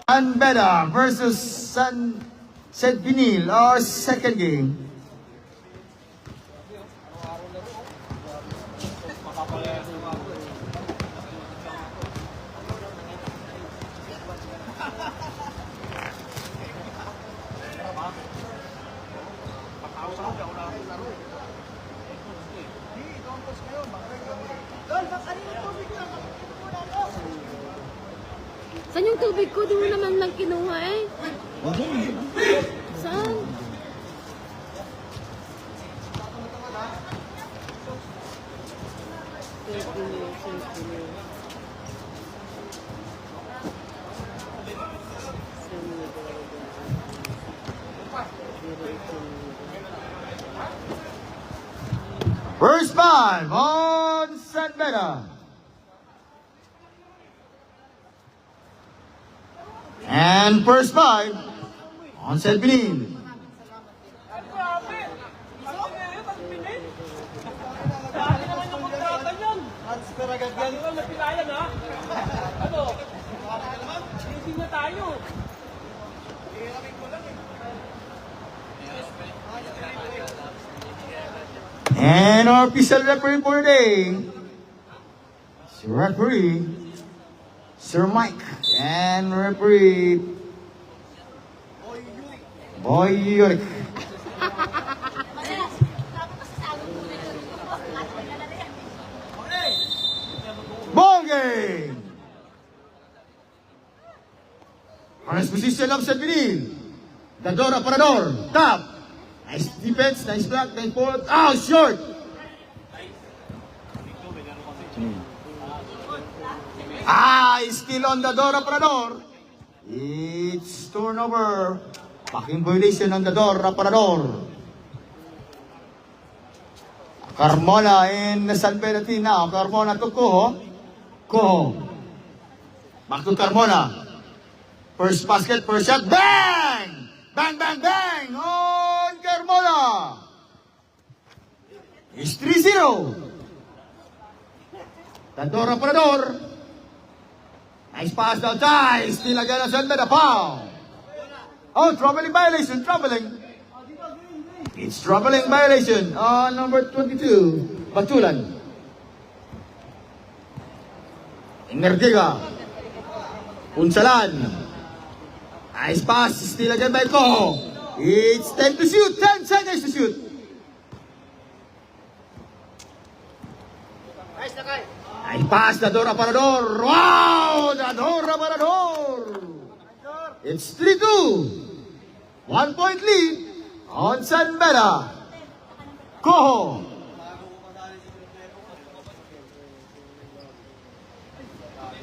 Anbeda versus San Sedvinil, our second game. Saan yung tubig ko? Di mo naman lang kinuha eh. Saan? First five on Sanbeda. And first five on Sedvinil. And our official referee for the day, referee Sir Mike, and referee Boy Yurik. Ball game! Honest position of Sedvinil. Dador Aparador, top. Nice defense, nice block, nice forward. Oh, short! Still on the door, Aparador. It's turnover. Packing violation on the door, Aparador. Carmona in San Benedictine now. Carmona to Coho. Coho. Back to Carmona. First basket, first shot. Bang! Bang, bang, bang! On Carmona. It's 3-0. Dador, Aparador. Nice pass outside. Still again on San Benedictine. Foul. Oh, troubling violation. Troubling. It's troubling violation on number 22, Batulan. Energiga. Unsalan. Nice pass. Still again by Coho. It's 10 to shoot. 10 seconds to shoot. Nice pass. Dador Aparador. Wow! Dador Aparador. It's 3-2. 1 point lead on Sanbeda. Coho.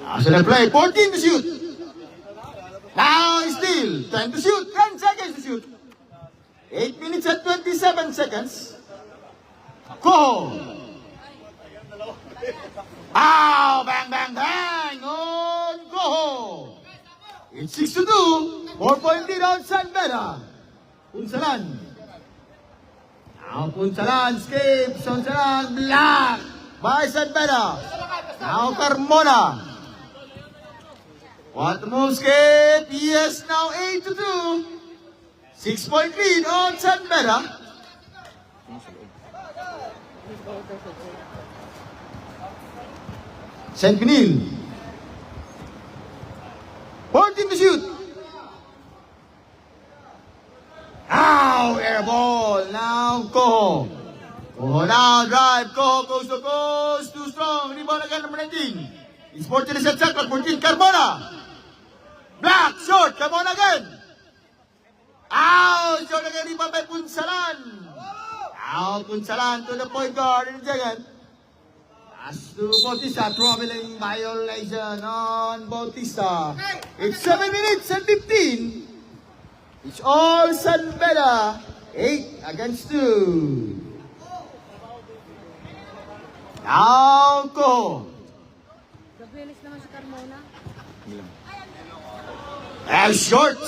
Now the play. 14 to shoot. Now still 10 to shoot. 10 seconds to shoot. 8 minutes and 27 seconds. Coho. Ow! Bang, bang, bang! On Coho. It's 6-2. 4 point lead on Sanbeda. Punsalan. Now Punsalan escapes. Punsalan block by Sanbeda. Now Carmona. What move escape? Yes, now 8-2. 6 point lead on Sanbeda. Sedvinil. 14 to shoot. Now air ball. Now Coho. Coho now drive. Coho coast to coast. Too strong. Rebound again number 19. It's 14 shot clock. 14 Carmona. Black short. Carmona again. Ow! Short again. Rebound by Punsalan. Now Punsalan to the point guard. And again. As to Bautista, troubling violation on Bautista. It's 7 minutes and 15. It's all Sanbeda. 8 against 2. Now Coho. Gabilis naman si Carmona. Short.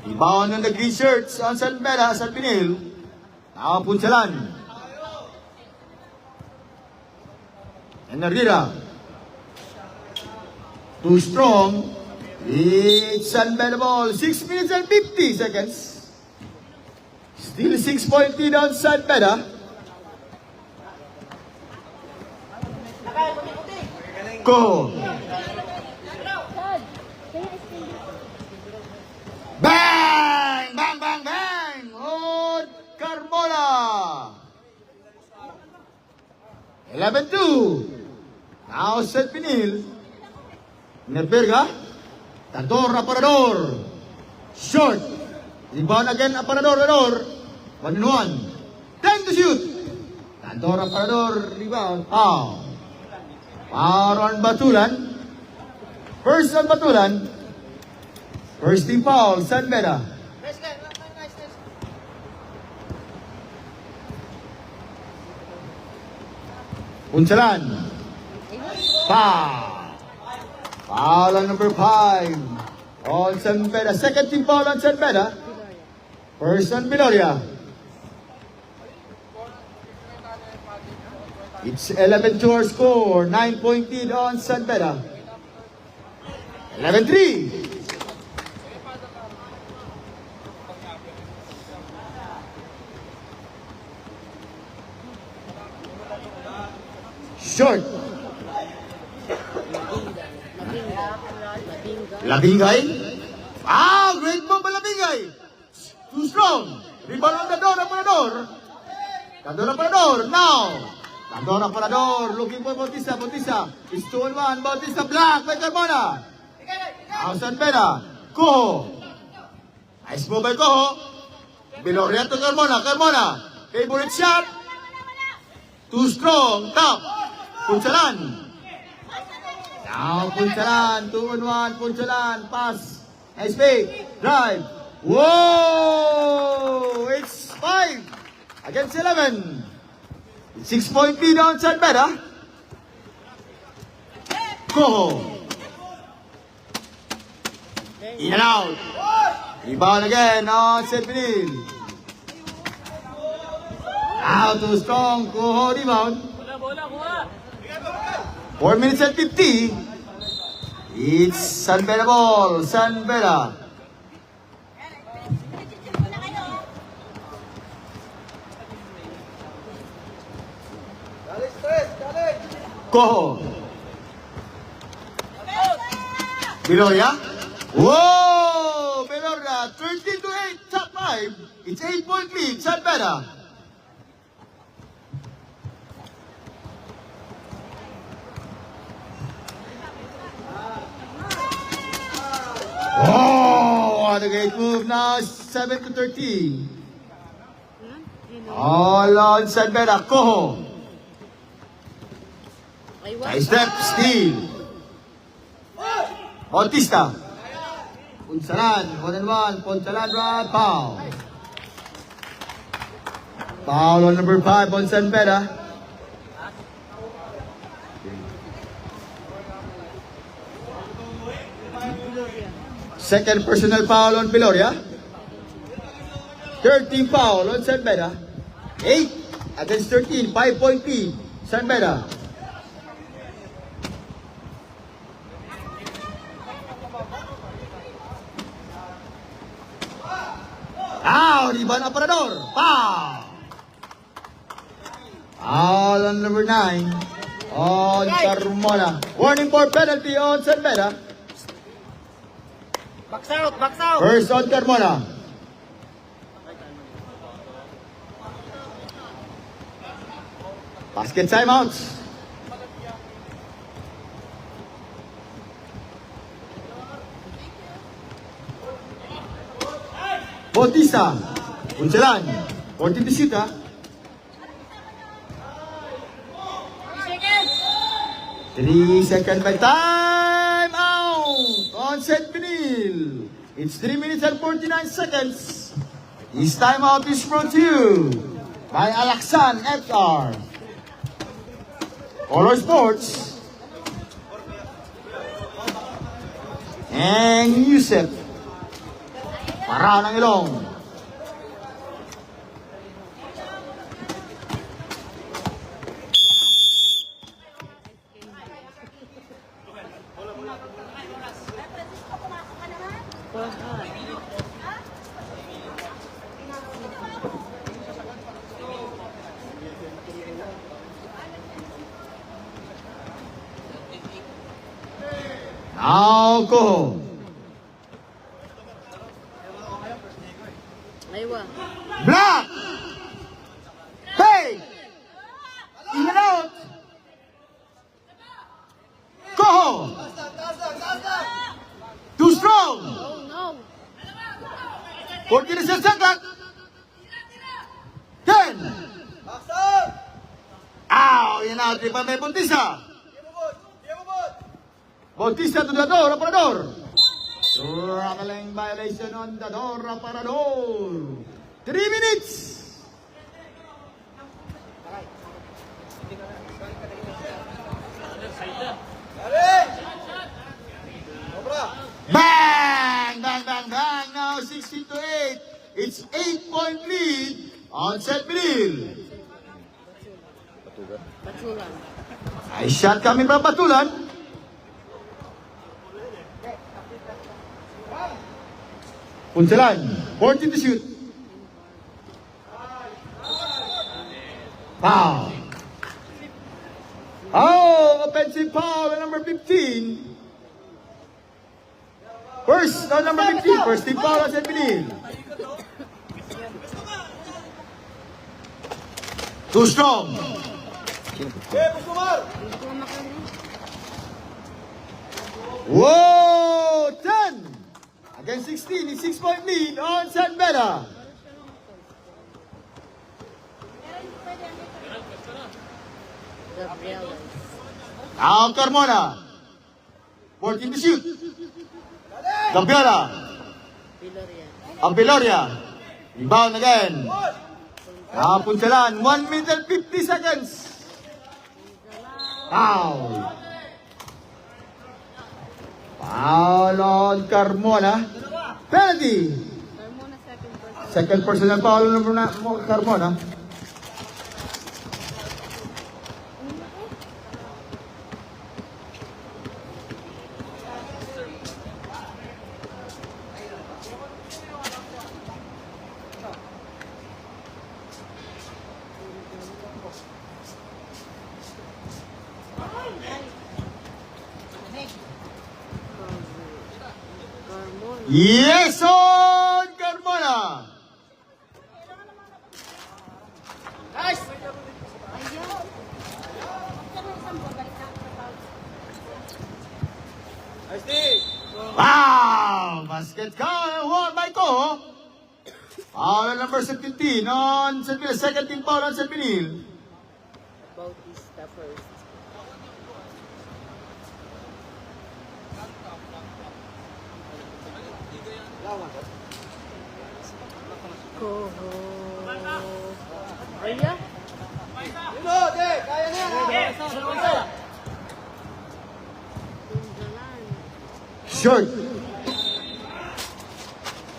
Rebound on the green shirts on Sanbeda, Sedvinil. Now Punsalan. And Narira. Too strong. It's unbearable. 6 minutes and 50 seconds. Still 6-point lead on San Beda. Go. Bang! Bang, bang, bang! On Carmona. 11-2. Now St. Pinil. Nerberga. Tador, Aparador. Short. Rebound again, Aparador. 1-1. 10 to shoot. Tador, Aparador. Rebound. Foul. Foul on Batulan. First on Batulan. First team foul, San Beda. Unsalan. Foul. Foul on number 5 on San Beda. Second team foul on San Beda. First on Biloria. It's 11 to our score. 9-point lead on San Beda. 11-3. Short. Labingay. Great move by Labingay. Too strong. Rebound on the door, Aparador. Tador, Aparador. Now. Tador, Aparador. Looking for Bautista. It's 2-1. Bautista blocked by Carmona. Now San Beda. Coho. Nice move by Coho. Biloria to Carmona. Favorite shot. Too strong. Top. Punsalan. Now Punsalan. 2-1. Punsalan. Pass. Nice fake. Drive. Whoa! It's 5 against 11. 6-point lead on San Beda. Coho. In and out. Rebound again on St. Pinil. Now too strong. Coho rebound. 4 minutes and 50. It's San Beda ball. San Beda. Coho. Biloria. Whoa! Biloria. 13-8. Top 5. It's 8-point lead. San Beda. Oh, what a great move now. 7-13. All on San Beda. Coho. High step, steal. Bautista. Punsalan, 1-1. Punsalan, run, foul. Foul on number 5 on San Beda. Second personal foul on Biloria. Third team foul on San Beda. 8 against 13. 5-point lead. San Beda. Rebound Aparador. Foul. Foul on number 9 on Carmona. Warning for penalty on San Beda. Box out. First on Carmona. Basket timeouts. Bautista. Punsalan. 14 to shoot, 3 seconds by time out on St. Pinil. It's 3 minutes and 49 seconds. This timeout is brought to you by Alaksan FR. Oro Sports. And Yusef. Para ng ilong. For hot. Now, Koho. Aywa. Black. Hey. In and out. Koho. Too strong. Oh no. 14 second. 10. Ow, yan na. Tripa may Bautista. Bautista to the door, aparador. Traveling violation on the door, aparador. 3 minutes. Bang! Bang, bang, bang! Now 16 to 8. It's 8-point lead on St. Benil. Patulan. Nice shot coming from Patulan. Punsalan, 14 to shoot. Foul. Oh, offensive foul on number 15. First, on number 15, first team foul on St. Benil. Too strong. Hindi ko makain. Whoa, 10 against 16. It's 6-point lead on San Beda. Gabrielas. Now Carmona, 14 to shoot. Gambiola, Piloria. Ampiloria, rebound again. Now Punsalan, 1 minute and 50 seconds. Foul. Foul on Carmona. Penalty. Carmona second person. Second personal foul on Carmona. Carmona. Yes on Carmona. Wow! Basket count won by Koho. Foul on number 17 on St. Benil. Second team foul on St. Benil. Bautista first. Koho. Aya? Punsalan. Short.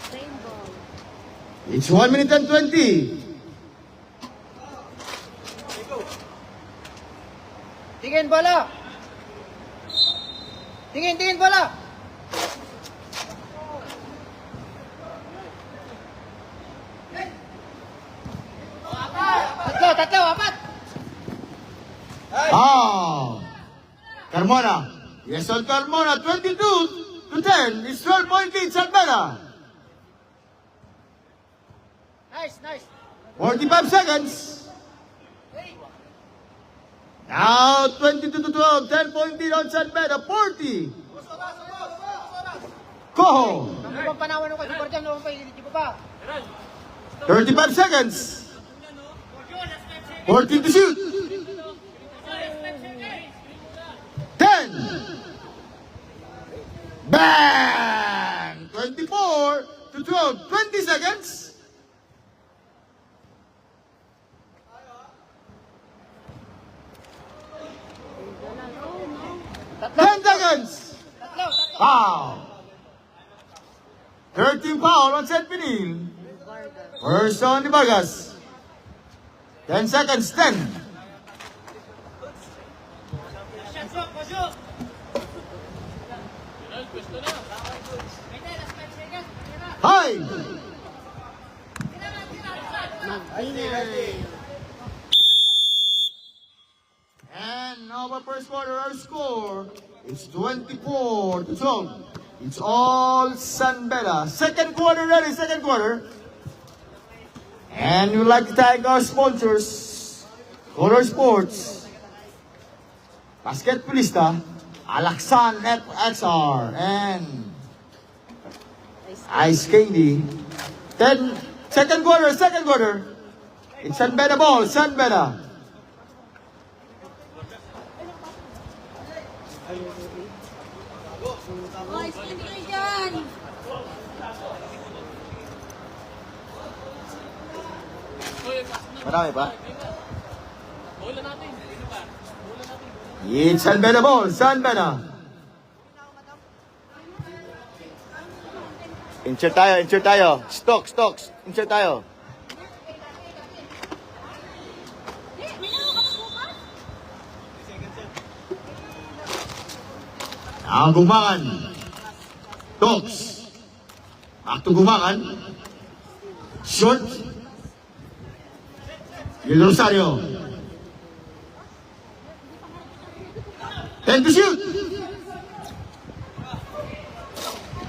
Same ball. It's 1 minute and 20. Tingin bola. Tingin bola. Tatlo, apat. Carmona. Yes on Carmona. 22 to 10. It's 12-point lead, San Beda. Nice. 45 seconds. Now 22 to 12. 10-point lead on San Beda. 40. Koho. Namun bang panawan ko sa Porjam, naman pa ililiti ko pa. 35 seconds. 14 to shoot. 10. Bang! 24 to 12. 20 seconds. Tatlo. 10 seconds. Tatlo. Foul. 13 foul on St. Benil. Vargas. First on the Vargas. 10 seconds. 10. It's 24 to 12. It's all San Beda. Second quarter ready, second quarter. And we'd like to thank our sponsors, Color Sports, Basketballista, Alaksan FXR, and Ice Candy. Then, second quarter. It's San Beda ball, San Beda. Boys, hindi kayo dyan! Marami pa? It's San Beda ball, San Beda. Insert tayo. Stocks. Insert tayo. May naman ka pa bukas? Ang gumangan. Stocks. Back to gumangan. Short. Gil Rosario. 10 to shoot.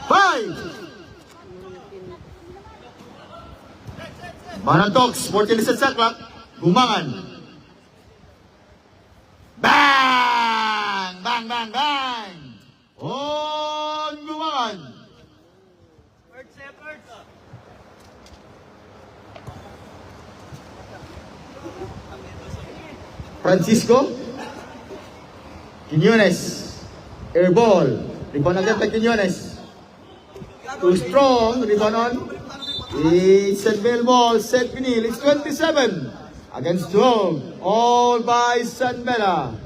5. Manantox, 14 sa clock. Gumangan. Bang! On gumangan. Francisco Quiñones. Airball. Rebound agad kay Quiñones. Too strong. Rebound on. It's a bell ball. Set Pinil. It's 27 against 12. All by San Beda.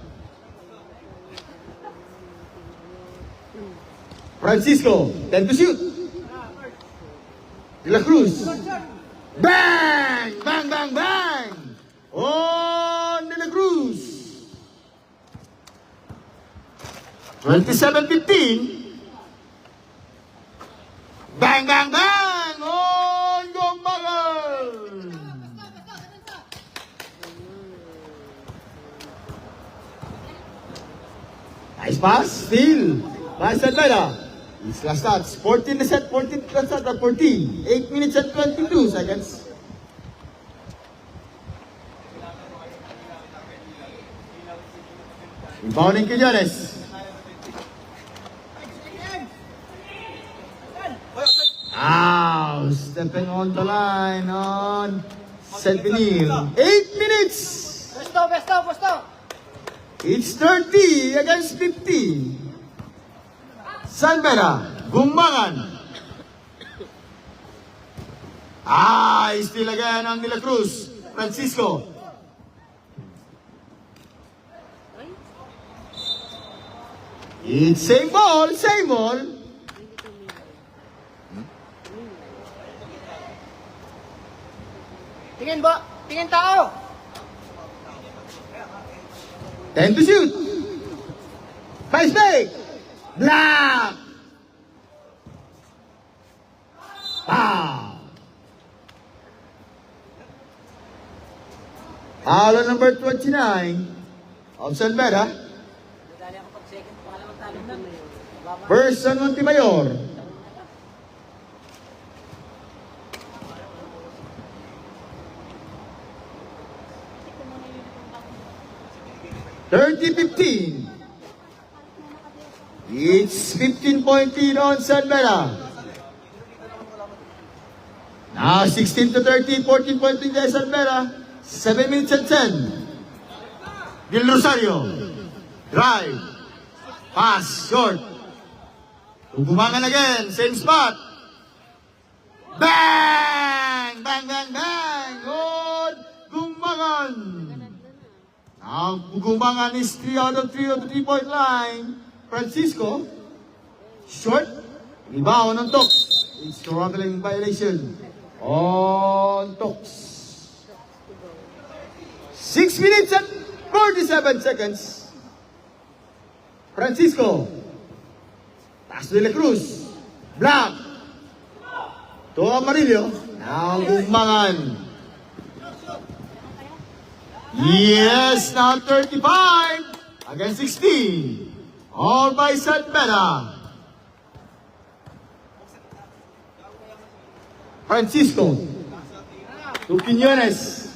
Francisco. 10 to shoot. De La Cruz. Bang! On De La Cruz. 27-15. Bang! On Gombagal. Nice pass. Steal. By San Beda. It's last stats. 14 na set. 14 last stats at 14. 8 minutes and 22 seconds. Rebounding Quiñones. Stepping on the line on Sentinel. 8 minutes. Besto! It's 30 against 50. San Beda, Gumbangan. Still again ang De La Cruz. Francisco. It's same ball. Tingin tao! 10 to shoot. Five spake. Block. Foul on number 29 of San Beda. Person Montemayor. (30-15). It's 15-point lead on San Beda. Now 16-13, 14-point lead on San Beda. 7 minutes and 10. Gil Rosario. Drive. Pass. Short. Gumangan again. Same spot. Bang! Good. Gumangan. Now, Gumangan is 3 out of 3 on the 3-point line. Francisco. Short. Rebound on Tox. It's struggling violation on Tox. 6 minutes and 47 seconds. Francisco. Pass to De La Cruz. Block. To Amarillo. Now Gumangan. Yes, now 35 against 16. All by San Beda. Francisco. To Quiñones.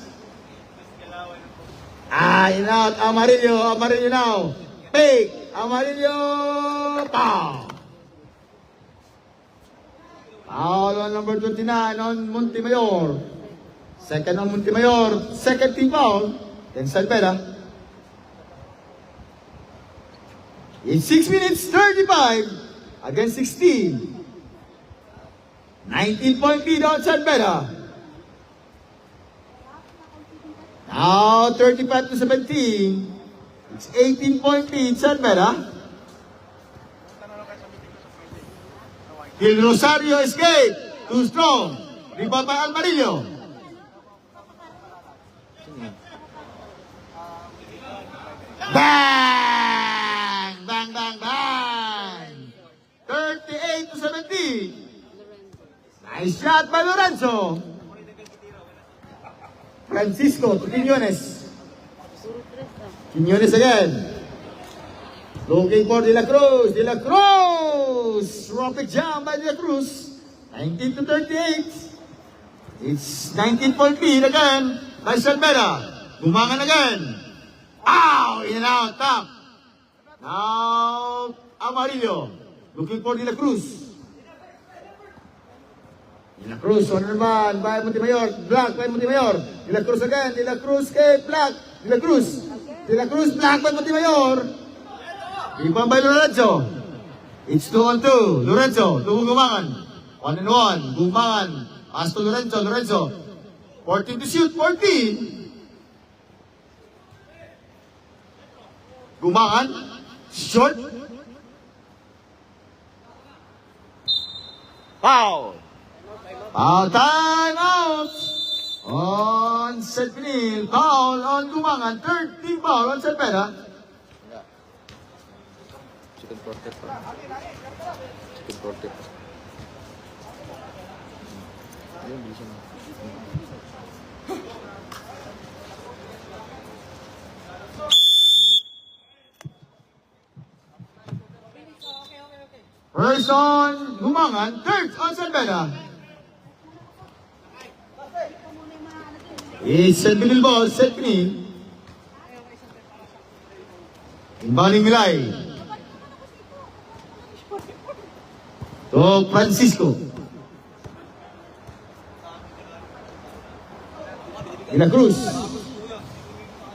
In out. Amarillo. Amarillo now. Fake. Amarillo. Pow. Foul on number 29 on Montemayor. Second on Montemayor. Second team foul. Then San Beda. In 6 minutes, 35 against 16. 19-point lead on San Beda. Now 35 to 17. It's 18-point lead San Beda. Del Rosario escape. Too strong. Rebound by Almarillo. Bang! Bang, bang, bang! 38 to 17. Nice shot by Lorenzo. Francisco to Quiñones. Quiñones again. Looking for De La Cruz. De La Cruz! Rapid jump by De La Cruz. 19 to 38. It's 19-point lead again by San Beda. Gumangan again. Ow! In and out, top. Now, Amarillo. Looking for De La Cruz. De La Cruz, on naman by Montemayor. Black by Montemayor. De La Cruz again. De La Cruz kay Black. De La Cruz. De La Cruz, Black by Montemayor. Rebound by Lorenzo. It's 2-on-2. Lorenzo, to Gumangan. 1-on-1. Gumangan. Pass to Lorenzo. Lorenzo. 14 to shoot. 14. Gumangan. Short. Foul. Foul time out. On San Pinil. Foul on Gumangan. 13 foul on San Beda. Chicken porter pa. Chicken porter pa. Ayun, di siya na. First on Gumangan. Third on San Beda. It's San Pinil ball. San Pinil. Inbounding Milay. To Francisco. De La Cruz.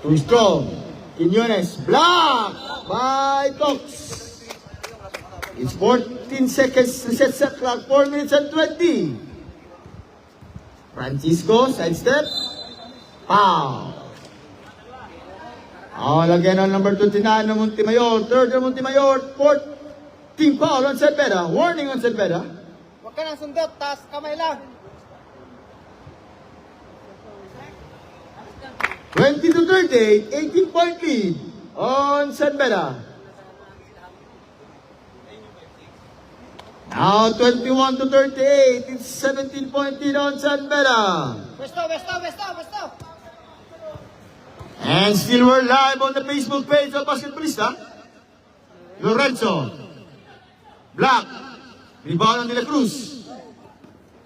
Too strong. Quiñones. Blocked by Cox. It's 14 seconds to set the clock. 4 minutes and 20. Francisco, sidestep. Foul. Foul again on number 29 on Montemayor. Third on Montemayor. Fourth team foul on San Beda. Warning on San Beda. Huwag ka nang sundot, taas kamay lang. 20 to 38. 18-point lead on San Beda. Now 21 to 38. It's 17-point lead on San Beda. Pwesto, pwesto, pwesto, pwesto. And still we're live on the Facebook page of Basketballista. Lorenzo. Black. Rebound on De La Cruz.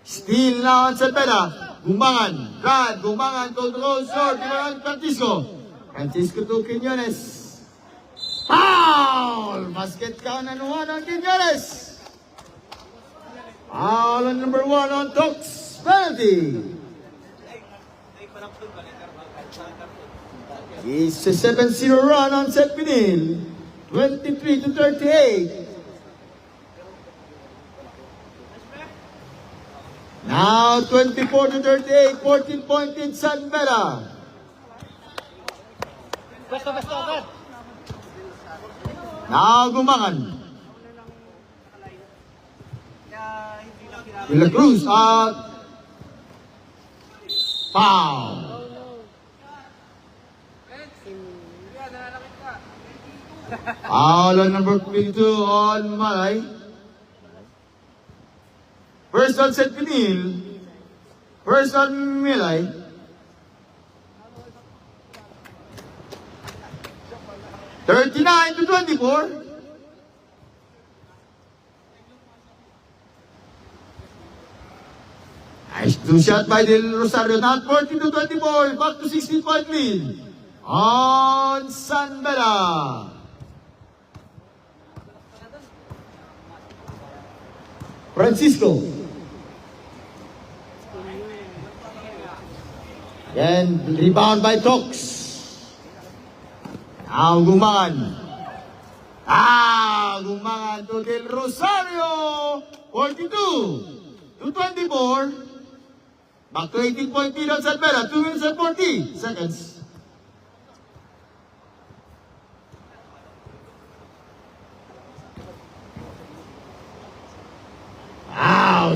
Still now on San Beda. Gumangan. Brad. Gumangan. Control. Short. Gumangan. Francisco. Francisco to Quiñones. Foul! Basket count and 1 on Quiñones. Foul on number 1 on Tox. Penalty. It's a 7-0 run on San Pinil. 23 to 38. Now 24 to 38. 14-point lead San Beda. Pwesto, pwesto, agad. Now Gumangan. De La Cruz at foul. Foul on number 22 on Malay. First on San Pinil. First on Milay. $39 to 24. Nice two shot by Del Rosario. Not 40-24. Back to 16-point lead. On San Beda. Francisco. Then rebound by Tox. Now Gumangan. Gumangan to Del Rosario. 42-24. Back to 18-point lead on San Beda. 2 minutes and 40 seconds.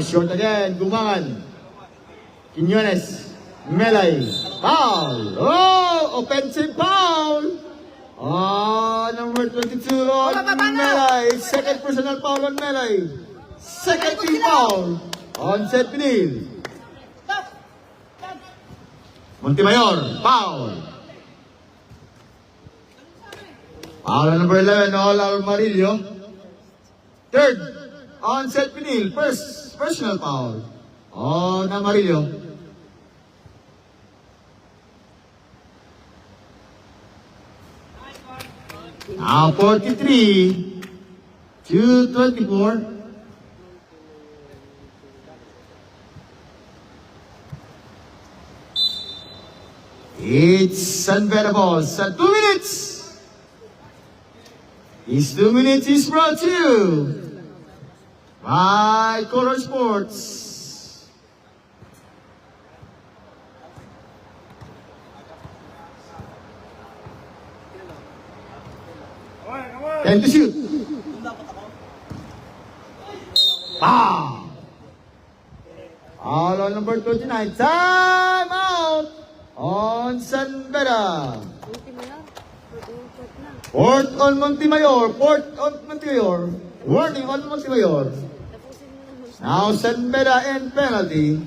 Short again. Gumangan. Quiñones. Melay. Foul. Offensive foul. Number 22 on Melay. Second personal foul on Melay. Second team foul on Seth Pinil. Montemayor. Foul. Foul on number 11 on Almarillo. Third on Seth Pinil. First personal foul on Amarillo. Now 43-24. It's San Beda balls at 2 minutes. These 2 minutes is brought to you by Color Sports. Time to shoot. All on number 29. Time out on San Beda. Montemayor. Shot na. Fourth on Montemayor. Warning on Montemayor. Tapusin mo na. Now San Beda and penalty.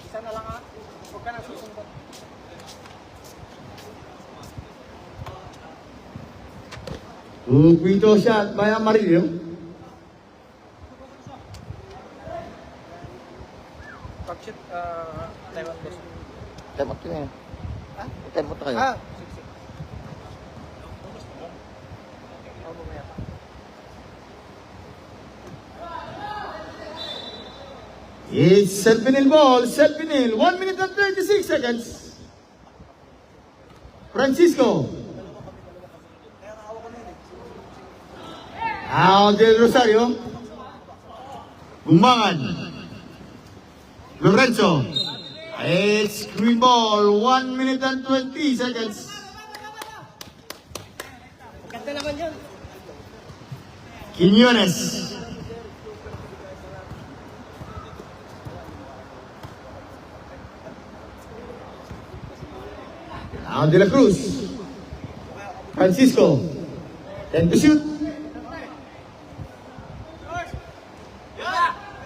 Isa na lang ha. Huwag ka nang susundot. Free throw shot by Amarillo. Pag-shoot, time out boss. Time out yun eh. Ha? Time out na kayo. Sige, sige. Mamaya pa. It's Seth Pinil ball. Seth Pinil. 1 minute and 36 seconds. Francisco. Now Del Rosario. Gumangan. Lorenzo. It's green ball. 1 minute and 20 seconds. Ganda naman yun. Quiñones. Now De La Cruz. Francisco. Then to shoot.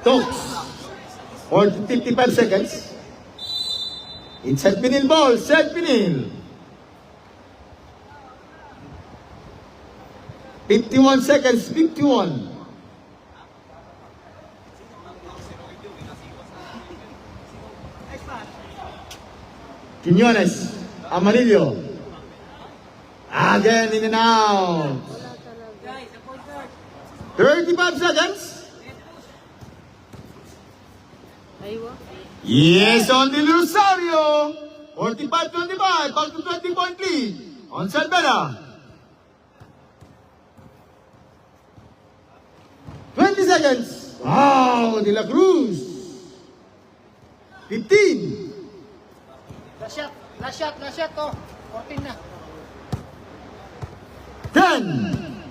Talks. For 55 seconds. It's Seth Pinil ball. Seth Pinil. 51 seconds. 51. Quiñones. Amarillo. Again in and out. 35 seconds. Aywa. Yes, on Del Rosario. 45-25. Back to 20-point lead. On San Beda. 20 seconds. Wow, De La Cruz. 15. Last shot to. 14 na. 10.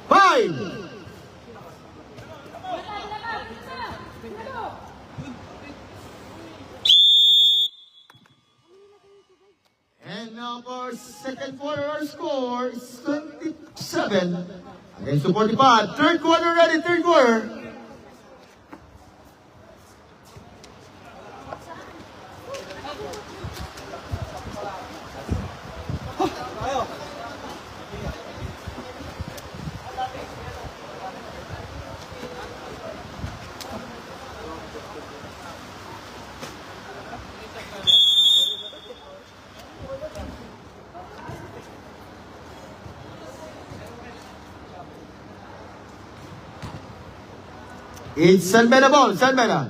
5. And now for second quarter, our score is 27 against 45. Third quarter ready, third quarter. It's San Beda ball, San Beda.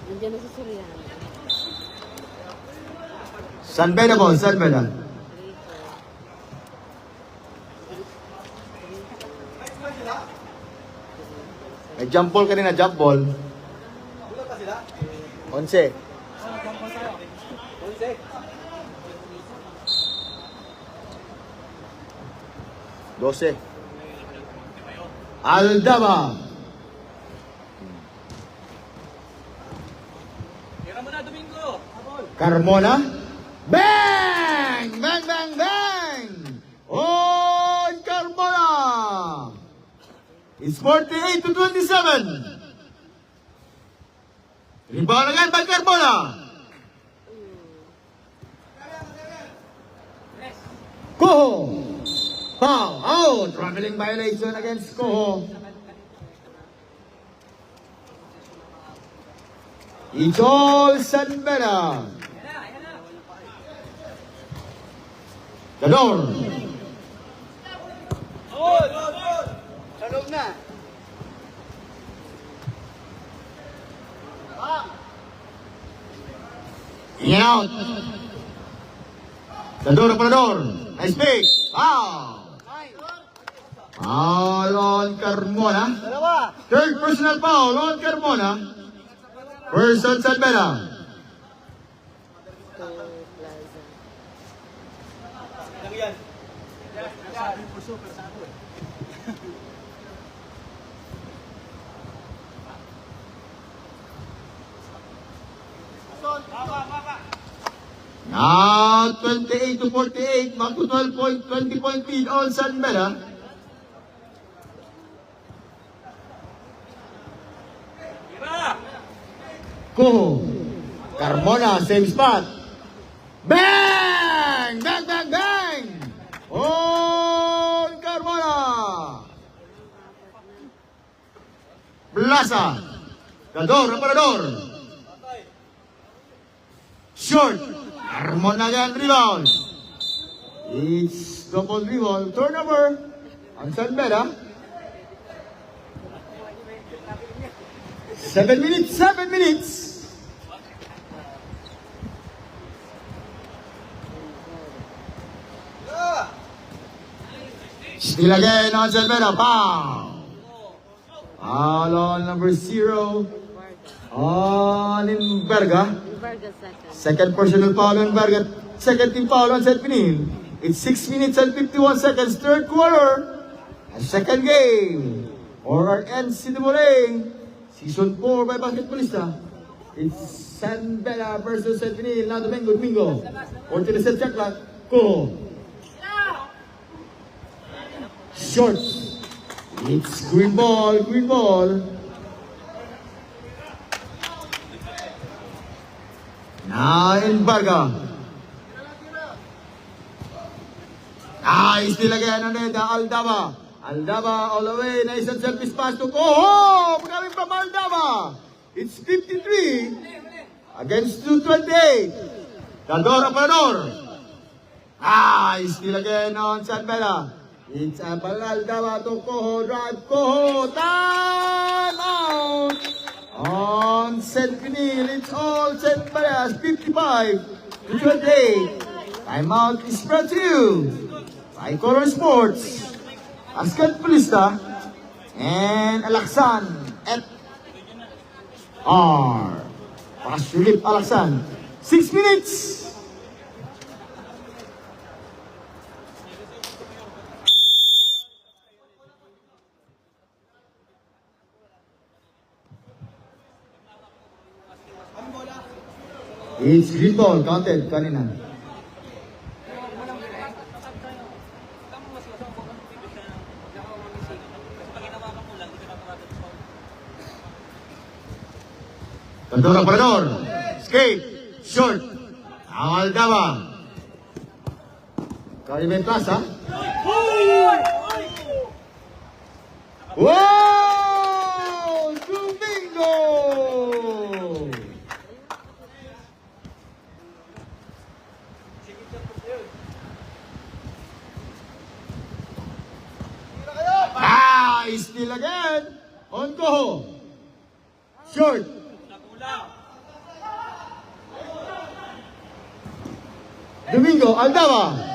Nandiyan na si Soriano. San Beda ball, San Beda. May jump ball kanina, jump ball. 11. Dose. Aldaba. Carmona. Bang! Bang, bang, bang! On Carmona! It's 48 to 27. Rebound again by Carmona. Coho. Foul. Out. Traveling violation against Coho. It's all San Beda. The door. Sa loob na. In and out. The door, operador. Nice pick. Foul. Foul on Carmona. Dalawa. Third personal foul on Carmona. First on San Beda. Plaza. Lang yan. Now 28 to 48. Back to 12 point, 20 point lead on San Beda. Coho. Carmona, same spot. Bang! Bang, bang, bang! On Carmona! Plaza. Gador, aparador. Short. Carmona again, rebound. It's double rebound. Turnover on San Beda. 7 minutes, 7 minutes. Still again on San Beda. Foul. Foul on number 0. On Inverga. Vargas second. Second personal foul on Inverga. Second team foul on San Pinil. It's 6 minutes and 51 seconds. Third quarter. A second game. For our NCAA Season 4 by Basketballista. It's San Beda versus San Pinil. Now Domingo. Or to the set check clock. Go. Short. It's green ball, green ball. Now in Varga. Still again on it, Aldaba. Aldaba all the way. Nice and selfish pass to Coho. Coming from Aldaba. It's 53 against 228. Dador Aparador. Still again on San Beda. It's Aldaba to Coho. Drive Coho. Time out. On St. Pinil, it's all St. Marias, 55 to 28. Timeout is brought to you by Color Sports, Basketballista, and Alaksan at R. Pasulip Alaksan. 6 minutes. It's green ball, counted, kanina. Dador Aparador. Escape. Short. Aldaba. Karime Plaza. Wow! Domingo! Still again. On Koho. Short. Domingo, Aldaba.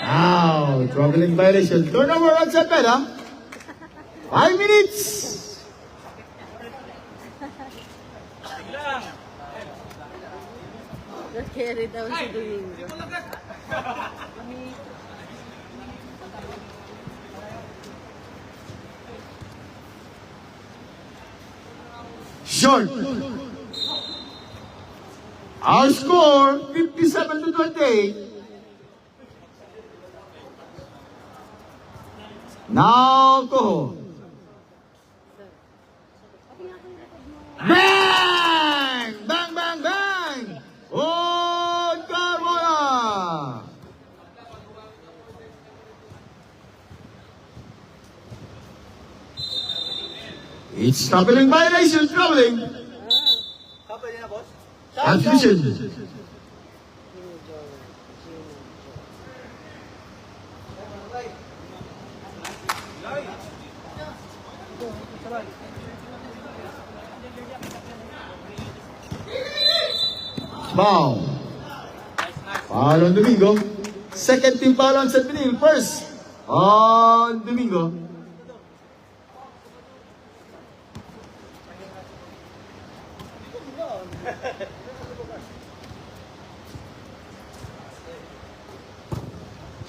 Wow, troubling violation. Turnover on Cepeda. 5 minutes. Carry daw si Domingo. Short. Our score, 57-28. Now, Koho. Bang! Bang, bang, bang! On Carmona! It's troubling violation, troubling. Kapal niya na, boss? Transmission. Foul. Foul on Domingo. Second team foul on San Benil. First on Domingo.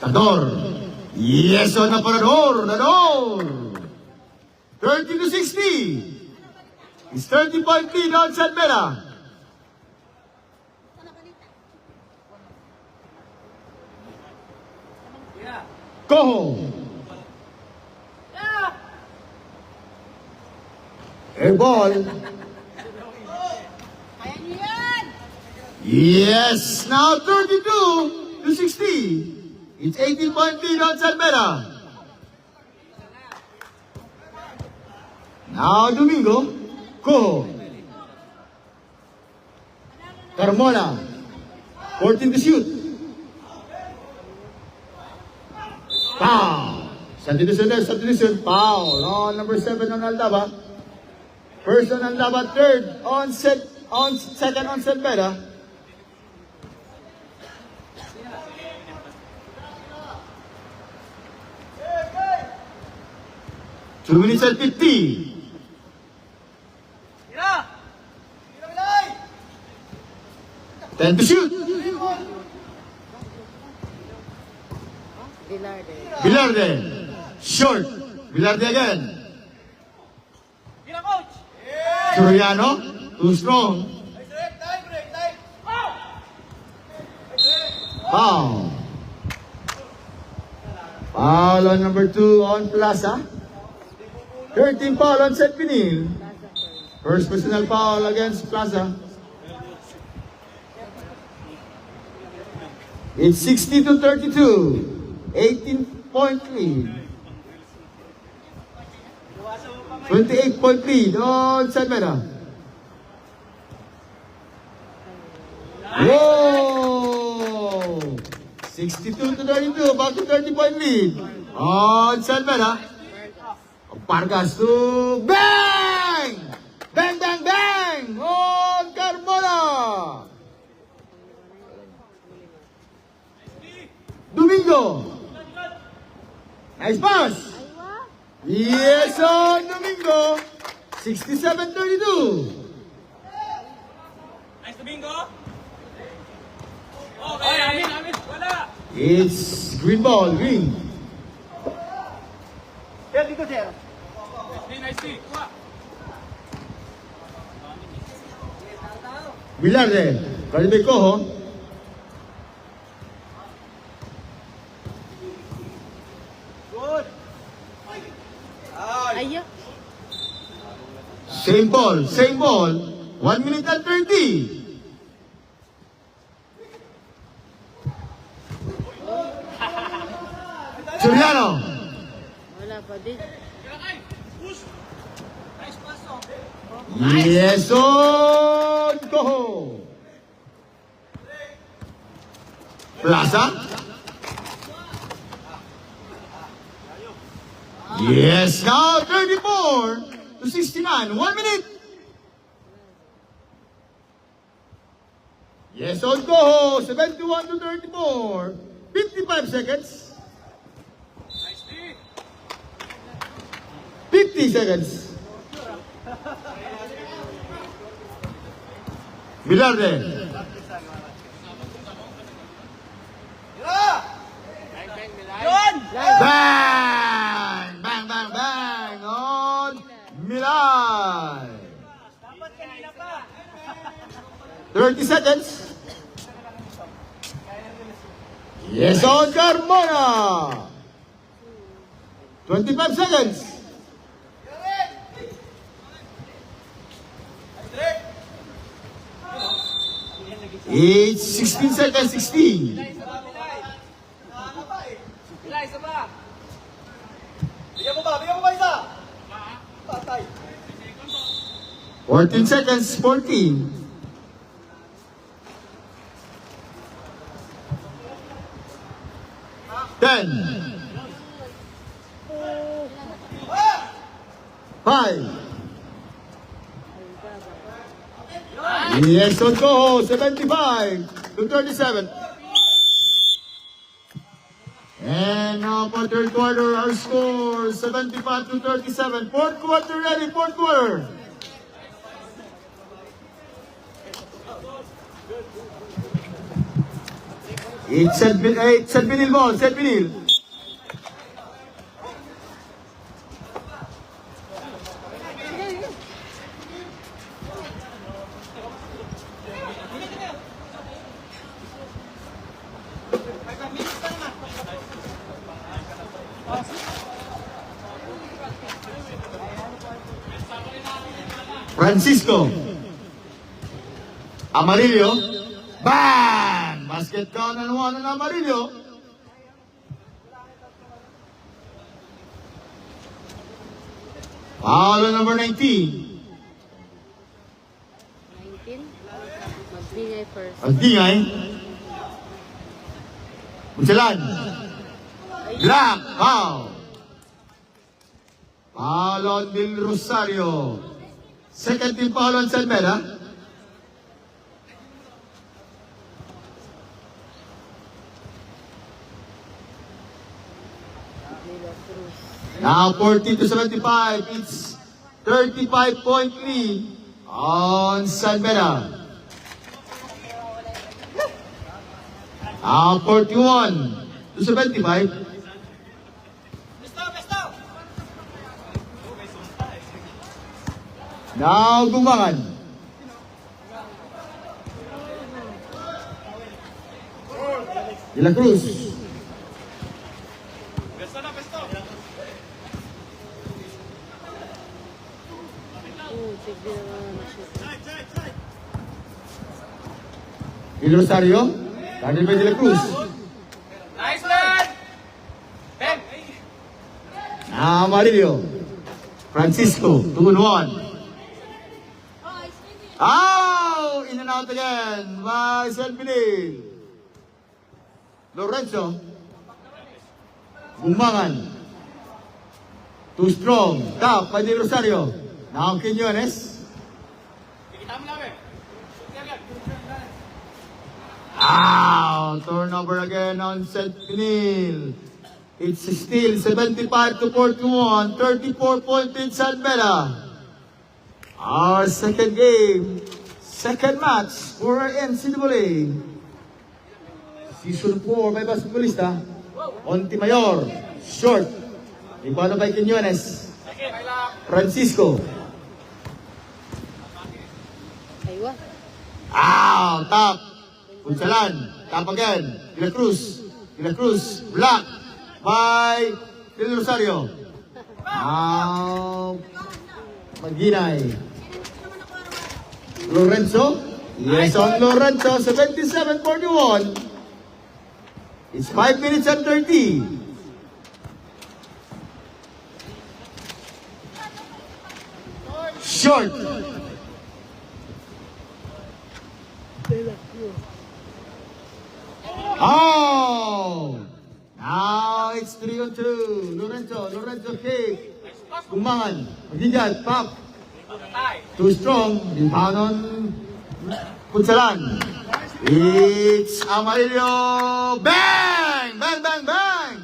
Tador. Yes on Aparador. Tador. 30-60. It's 30-point lead on San Beda. Koho. Air ball. Kaya niyo yan! Yes, now 32-60. It's 18-point lead on San Beda. Now Domingo. Koho. Carmona. 14 to shoot. Foul. Substitution. Foul on number 7 on Aldaba. First on Aldaba, third on second on San Beda. Two minutes and 50. Tira! 10 to shoot. Bilarde. Bilarde. Short. Bilarde again. Tira, coach! Soriano. Too strong. Time! Foul. Foul on number 2 on Plaza. 13 foul on St. Benil. First personal foul against Plaza. It's 60-32. 18-point lead. 28-point lead on San Beda. Whoa! 62-32, about to 30-point lead on San Beda. Vargas to bang! Bang, bang, bang! On Carmona! Domingo! Nice pass! Yes, on Domingo! 67-32. Nice, Domingo! Okay, amin! Wala! It's green ball, green. Sir, dito, sir. Nice, kuha! Bilarde. Kalibay Koho. Good! Ayo. Same ball, same ball. 1 minute and 30. Soriano. Wala pa din. Yes, on Koho. Plaza. Yes, now 34 to 69. 1 minute. Yes, on go. 71 to 34. 55 seconds. 50 seconds. Bilarde. Yun! Bang! Bang, bang, bang! On Milay. Dapat kanina pa. 30 seconds. Yes, on Carmona. 25 seconds. It's 16 seconds, 16. Bilay, isa pa. Bigyan mo ba isa? Patay. 14 seconds, 14. Ten. 5. Yes, on go. 75 to 37. And now for third quarter, our score 75 to 37. Fourth quarter ready, fourth quarter. It's Ed Binil ball, Ed Binil. Francisco. Amarillo. Bang! Basket count and one on Amarillo. Foul on number 19. 19. Magbingay first. Magdingay. Unsalan. Black. Foul. Foul on Del Rosario. Second team foul on Salmeda. Now 40 to 75. It's 35-point lead on Salmeda. Now 41 to 75. Now Gumbangan. De La Cruz. Sige na shoot. Del Rosario. Daniel by De La Cruz. Nice man! Ben! Now Amarillo. Francisco. 2-1. Oh, in and out again by Selpinil. Lorenzo. Gumbangan. Too strong. Tap by Del Rosario. Now Quinones. Kita mo namin. Turnover again on Selpinil. It's still 75 to 41. 34-point in Salmeda. Our second game, second match for our NCAA. Season 4 by basketballista. Ontimayor, short. Ibano by Quinones. Francisco. Aywa. Top. Punsalan. Top again. De La Cruz. De La Cruz. Block by Del Rosario. Maginay. Lorenzo. Yes, on Lorenzo. 77-41. It's 5 minutes and 30. Short. Oh! Now it's it's 3-2. Lorenzo kick. Kumbangan. Magigad. Pop. Patay. Too strong. Rebound on Punsalan. It's Amarillo. Bang! Bang, bang, bang!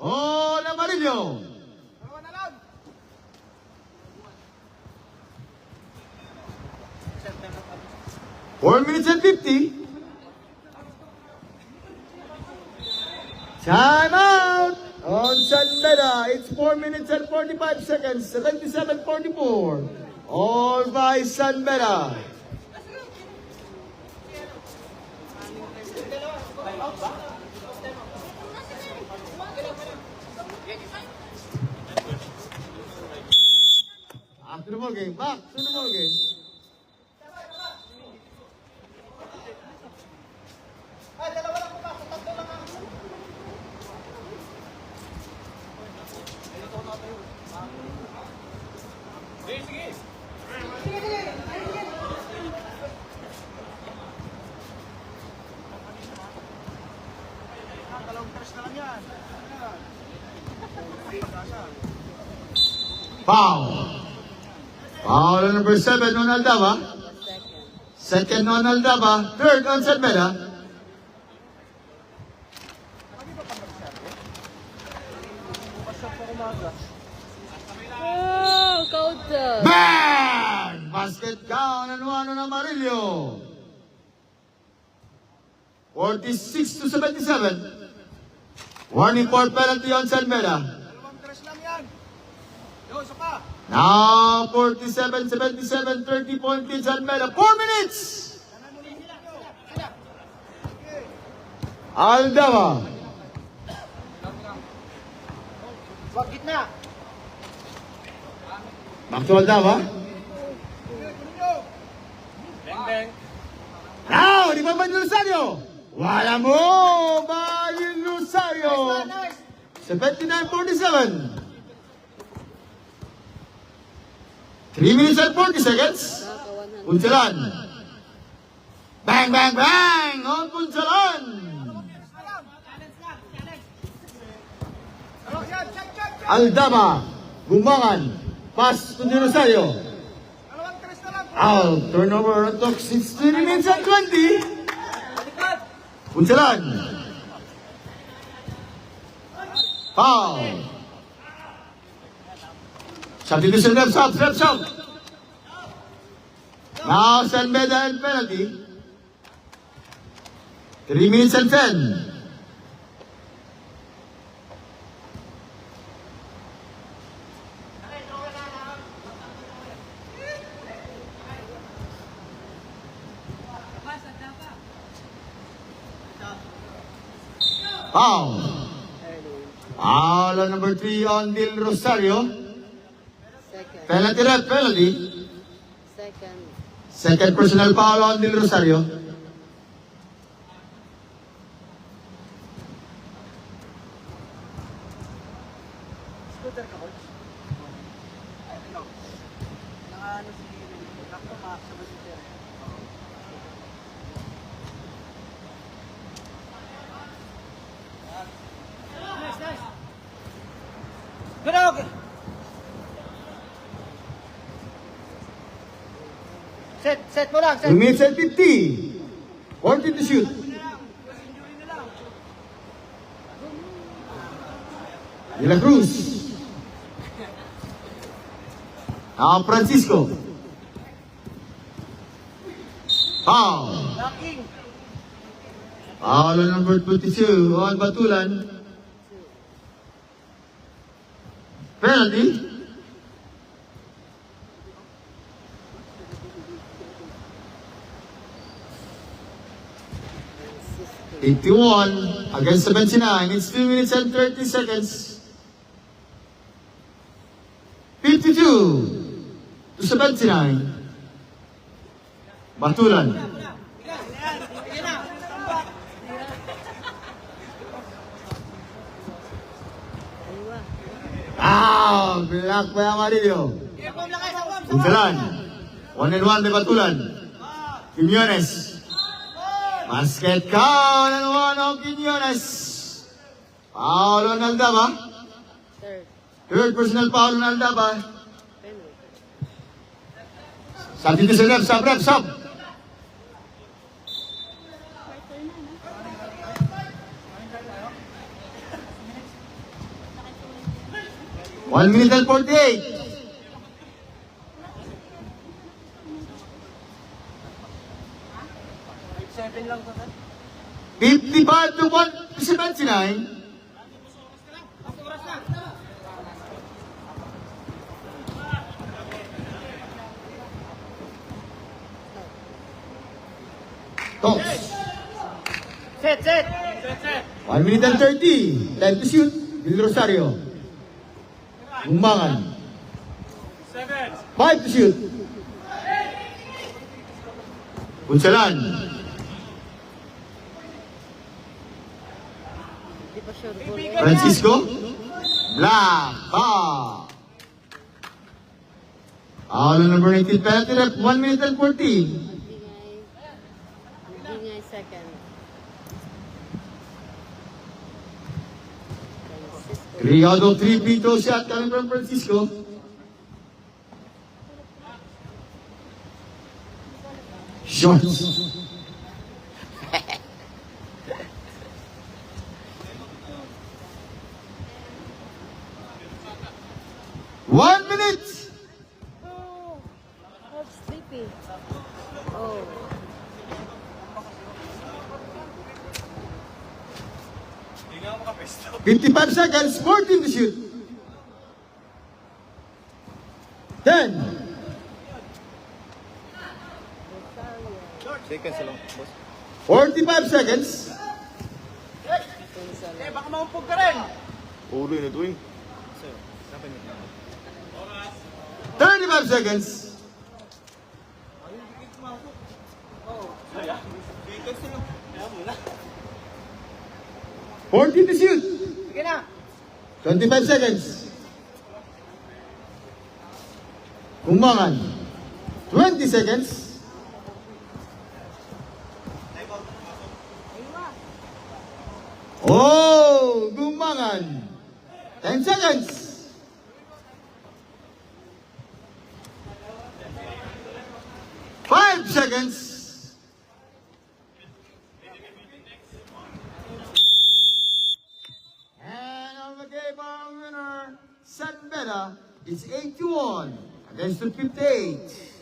On Amarillo. 4 minutes and 50. Time out! On San Meda, it's 4 minutes and 45 seconds. 77-44. All by San Meda. After the ball game, back to the ball game. Sige, sige. Foul. Foul on number 7 on Aldaba. Second on Aldaba. Third on San Meda. Oh, counter. Bang! Basket count and one on Amarillo. 46-77. Warning for penalty on San Meda. Now 47-77, 30-point lead San Meda. 4 minutes! Aldaba. Back to Aldaba. Bang, bang. Now, di ba Manuel Rosario? Wala mo! Manuel Rosario! 79-47. 3 minutes and 40 seconds. Naka 100. Punsalan. Bang, bang, bang! On Punsalan. Aldaba. Gumbangan. Pass to Di Rosario. Out. Turnover on clock. 16 minutes and 20. Punsalan. Foul. Substitution reps out. Now San Meda and penalty. 3 minutes and 10. Foul. Foul on number 3 on Del Rosario. Second. Penalty rep, penalty. Second. Second personal foul on Del Rosario. Set mo lang, 2 minutes and 50. 40 to shoot. De La Cruz. Now Francisco. Foul. Foul on number 22 on Batulan. Penalty. 81 against 79. It's 2 minutes and 30 seconds. 52 to 79. Batulan. Ah, black by Amarillo. Punsalan. 1-1 de Batulan. Quiñones. Basket count and one of Quiñones. Foul on Aldaba. Third. Third personal foul on Aldaba. Penalty. Sabi ko sa ref, sub. 1 minute and 48. 7 lang to, sir. 55 to 179. Toss. Set. 1 minute and 30. Time to shoot. Bill Rosario. Umbangan. 7. 5 to shoot. Punsalan. Di pa sure goal eh. Francisco. Black. Ball. Foul on number 19. Penalty rep. 1 minute and 14. Bingay second. Francisco. 3 out of 3 free throw shot coming from Francisco. Shots. One minute. Oh, I'm sleepy. Oh. Hindi nga ako makapesto. 55 seconds. 14 to shoot. 10. Seconds lang, boss. 45 seconds. Punsalan. Baka maumpog ka rin. Ulo yun ito yun. 35 seconds. Kaya 14 to shoot. Sige na. 25 seconds. Kumbangan. 20 seconds. Oh, Kumbangan. 10 seconds. 5 seconds. And on the game, our winner, San Beda, is 81 against the 58.